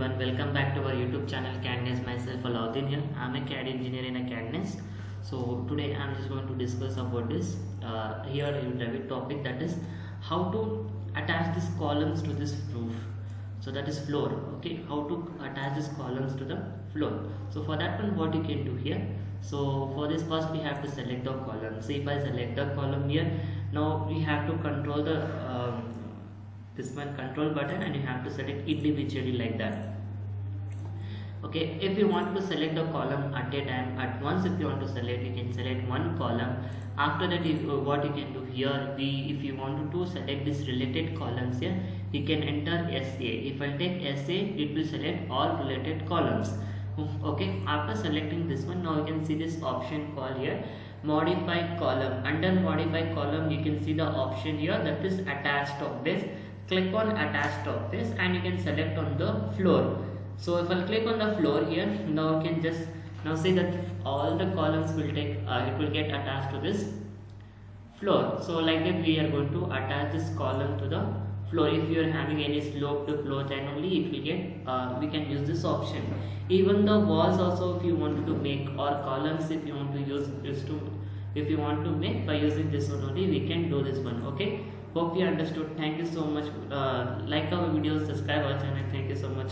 everyone, welcome back to our YouTube channel CAD NEST. Myself Allauddin here. I'm a CAD engineer in a CAD NEST. So today I'm just going to discuss about this here in the topic, that is how to attach these columns to this roof. So that is floor. Okay, how to attach these columns to the floor. So for that one, what you can do here. So for this, first we have to select the column. So if I select the column here, now we have to control the this one control button, and you have to select individually like that. Okay, if you want to select the column at a time, at once, if you want to select, you can select one column. After that, what you can do here, if you want to select this related columns here, you can enter SA. If I take SA, it will select all related columns. Okay, after selecting this one, now you can see this option called here modify column. Under modify column, you can see the option here, that is attached of this. Click on attached of this and you can select on the floor. So if I click on the floor here, now you can just see that all the columns will take it will get attached to this floor. So like that, we are going to attach this column to the floor. If you are having any slope to floor, then only it will get we can use this option. Even the walls also, if you want to make, or columns if you want to if you want to make, by using this one only we can do this one. Okay, hope you understood. Thank you so much. Like our videos, subscribe our channel. Thank you so much.